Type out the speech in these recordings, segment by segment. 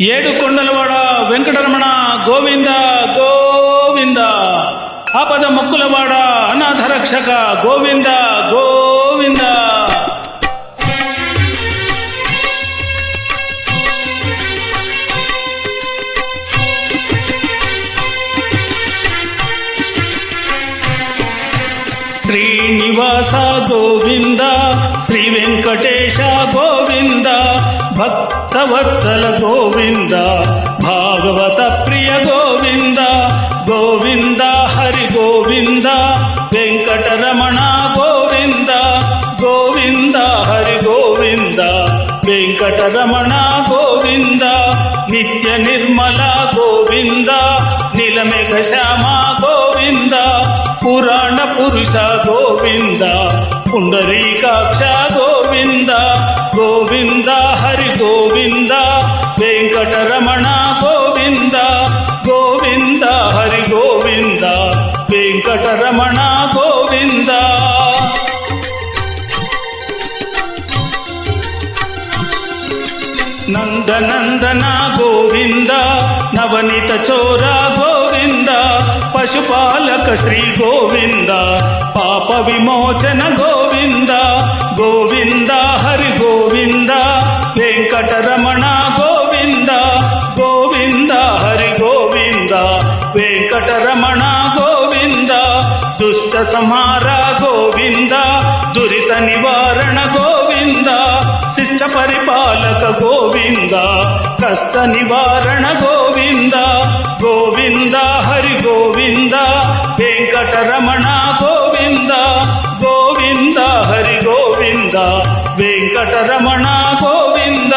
ఏడు కొండలవాడ వెంకటరమణ గోవింద గోవింద. ఆపద మొక్కులవాడ అనాథ రక్షక గోవింద గోవింద. శ్రీనివాస గోవింద, శ్రీ వెంకటేశ గోవింద, భక్తవత్సల గోవింద, భాగవత ప్రియ గోవింద గోవింద. హరి గోవింద, వెంకటరమణ గోవింద గోవింద. హరి గోవింద, వెంకటరమణ గోవింద. నిత్య నిర్మల గోవింద, నీలమేఘ శ్యామ గోవింద, పురాణ పురుష గోవింద, పుండరీకాక్ష గోవింద గోవింద. హరి గోవింద, వెంకటరమణ గోవింద గోవింద. హరి గోవింద, వెంకటరమణ గోవింద. నందనందన గోవింద, నవనీత చోర గోవింద, పశుపాలక శ్రీ గోవింద, పాప విమోచన గోవింద గోవింద. హరి గోవింద, వెంకటరమణ గోవింద గోవింద. హరి గోవింద, వెంకటరమణ గోవింద. దుష్ట సంహార గోవింద, దురిత నివారణ గోవింద, శిష్ట పరిపాలక గోవింద, కష్ట నివారణ గోవింద గోవింద. హరి గోవింద, వెంకటరమణ గోవింద గోవింద. హరి గోవింద, వెంకటరమణ గోవింద.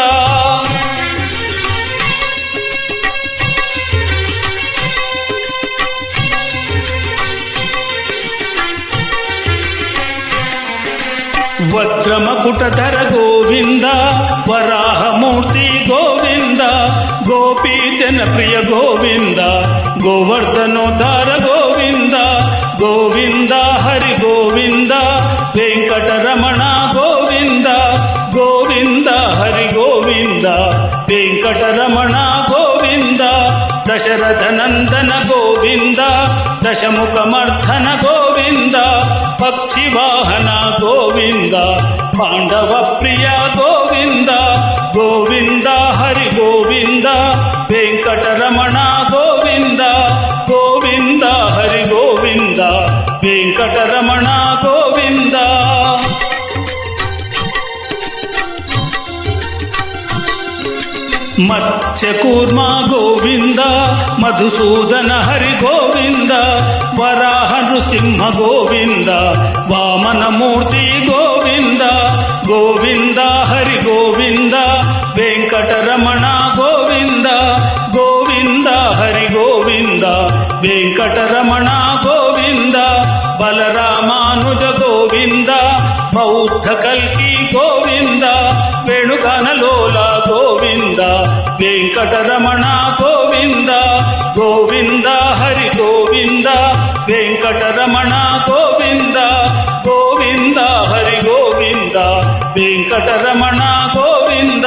వజ్రమకుటధర గోవింద, వరాహమూర్తి గోవింద, గోపీ జనప్రియ గోవింద, గోవర్ధనోద్ధార గోవింద గోవింద. హరి గోవింద, వెంకటరమణ గోవింద గోవింద. హరి గోవింద, వెంకటరమణ గోవింద. దశరథ నందన గోవింద, దశముఖమర్ధన గోవింద, పక్షి వాహన గోవింద, పాండవ ప్రియ గోవింద గోవింద. హరి గోవింద, వెంకటరమణ గోవింద గోవింద. హరి గోవింద, వెంకటరమణ గోవింద. మత్స్యకూర్మ గోవింద, మధుసూదన హరి గోవింద, వరాహ నృసింహ గోవింద, వామనమూర్తి గోవింద గోవింద. హరి గోవింద, వెంకటరమణ గోవింద గోవింద. హరి గోవింద, వెంకటరమణ గోవింద. బలరామానుజ గోవింద, బౌద్ధ కల్కి గోవింద, వేణుగానలోల గోవింద, వెంకటరమణ గోవింద గోవింద. హరి గోవింద, వెంకటరమణ గోవింద గోవింద. హరి గోవింద, వెంకటరమణ గోవింద.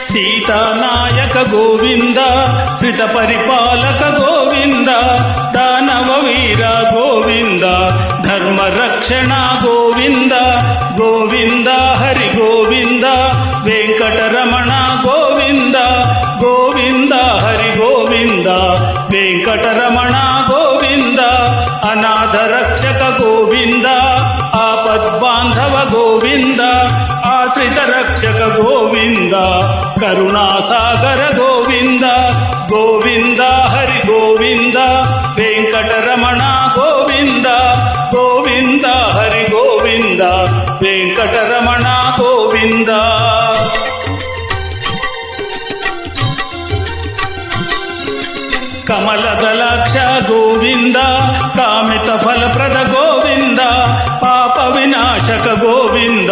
సీతానాయక గోవింద, శ్రిత పరిపాలక గోవింద, దానవ వీర గోవింద, ధర్మ రక్షణ గోవింద గోవింద. హరి గోవింద, వెంకటరమణ గోవింద గోవింద. హరి గోవింద, వెంకటరమణ గోవింద. అనాథ రక్షక గోవింద, ఆపద్బాంధవ గోవింద, ఆశ్రిత రక్షక గోవింద, కరుణాసాగర గోవింద గోవింద. హరి గోవింద, వెంకటరమణ గోవింద గోవింద. హరి గోవింద, వెంకటరమణ గోవింద. కమలదలాక్ష గోవింద, కామిత ఫలప్రద గోవింద, పాప వినాశక గోవింద,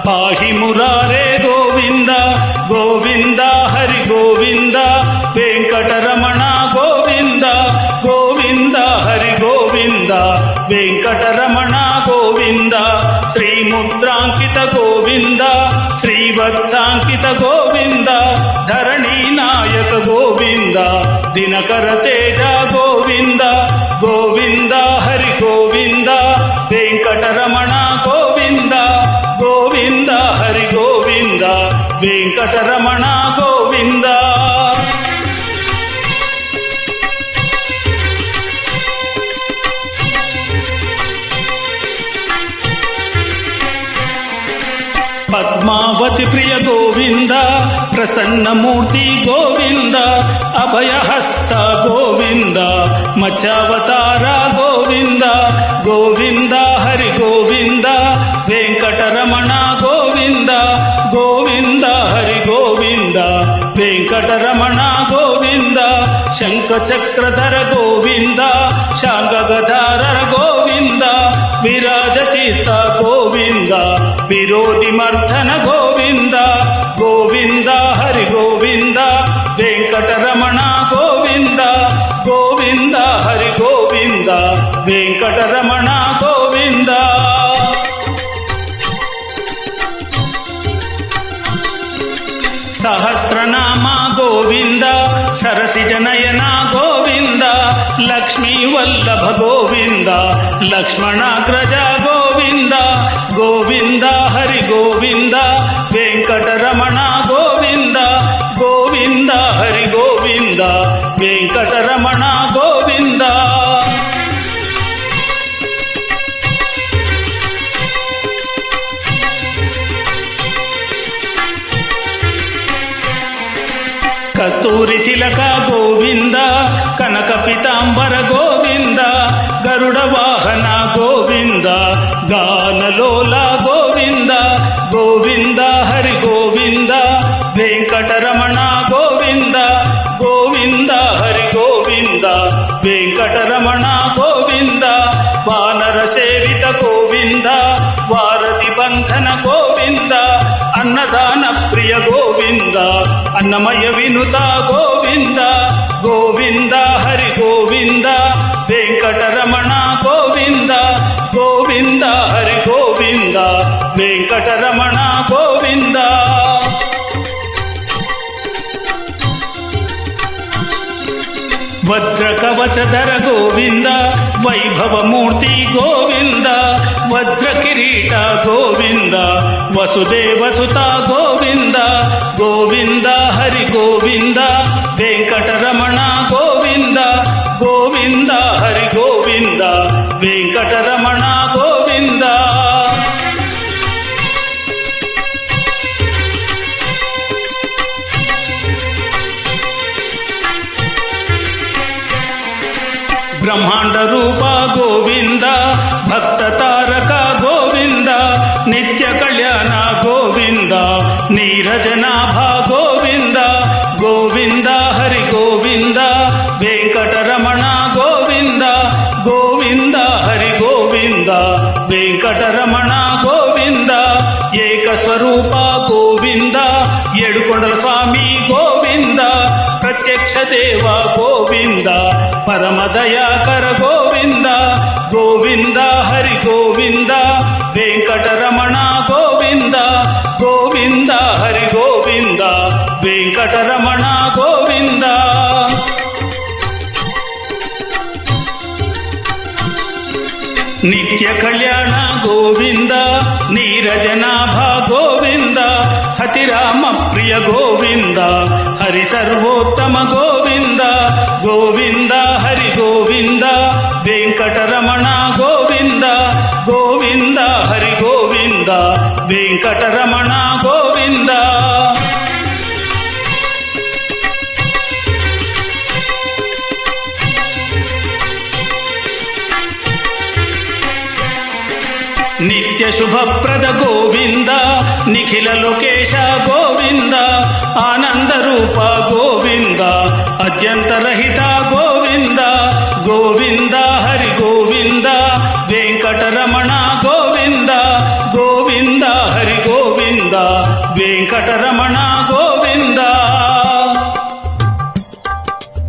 పాహి మురారే గోవింద గోవింద. హరి గోవింద, వెంకటరమణ గోవింద గోవింద. హరి వెంకటరమణ గోవింద శ్రీముద్రాంకిత గోవింద శ్రీవత్సాంకిత గోవింద ధరణీ నాయక గోవింద దినకర తేజ గోవింద గోవింద హరి గోవింద వెంకటరమణ గోవింద గోవింద హరి గోవింద వెంకటరమణ గోవింద. పద్మావతి ప్రియ గోవింద ప్రసన్నమూర్తి గోవింద అభయహస్త గోవింద మత్స్యావతార గోవింద గోవింద హరి గోవింద వెంకటరమణ గోవింద గోవింద హరి గోవింద వెంకటరమణ గోవింద శంఖ చక్రధర గోవింద శాంగగధార గోవింద విరాజతీర్థ గోవింద విరోధి మర్దన గోవింద గోవింద హరి గోవింద వెంకటరమణ గోవింద గోవింద హరి గోవింద వెంకటరమణ గోవింద. సహస్రనామ గోవింద సరసిజ నయన గోవింద లక్ష్మీ వల్లభ గోవింద లక్ష్మణాగ్రజ గోవింద గోవింద హరి గోవింద వెంకటరమణ గోవింద గోవింద హరి గోవింద వెంకటరమణ గోవింద. కస్తూరి చిలక గోవింద కనక పితాంబర గోవింద గరుడ వాహన గోవింద గానలోల గోవింద గోవింద హరి గోవింద వెంకటరమణ గోవింద గోవింద హరి గోవింద వెంకటరమణ గోవింద వానర సేవిత గోవింద వారధి బంధన గోవింద అన్నదాన ప్రియ గోవింద అన్నమయ వినుత గోవింద గోవింద హరి గోవింద వెంకటరమణ గోవింద గోవింద హరి గోవింద వెంకటరమణ గోవింద. వజ్ర కవచధర గోవింద వైభవమూర్తి గోవింద వజ్ర కిరీట గోవింద వసుదేవసుత గోవింద గోవింద హరి గోవింద వెంకటరమణ గోవింద గోవింద హరి గోవింద వెంకటరమణ గోవింద. బ్రహ్మాండ రూప గోవింద భక్త తారక గోవింద నిత్య కళ్యాణ గోవింద నీరజనాభ గోవింద గోవింద హరి గోవింద వెంకటరమణ గోవింద గోవింద హరి గోవింద వెంకటరమణ గోవింద ఏకస్వరూప గోవింద ఏడుకొండల స్వామి గోవింద ప్రత్యక్ష దేవ గోవింద పరమదయాకర గోవింద గోవింద హరి గోవింద వెంకటరమణ గోవింద గోవింద హరి గోవింద వెంకటరమణ గోవింద. నిత్య కళ్యాణ గోవింద నీరజనాభ గోవింద హతిరామ ప్రియ గోవింద హరి సర్వోత్తమ గోవింద గోవింద హరి గోవింద వెంకటరమణ గోవింద గోవింద హరి గోవింద వెంకటరమణ గోవింద. నిత్య శుభప్రద గోవింద నిఖిల లోకేశ గోవింద ఆనంద రూప గోవింద అద్యంతరహిత గోవింద గోవింద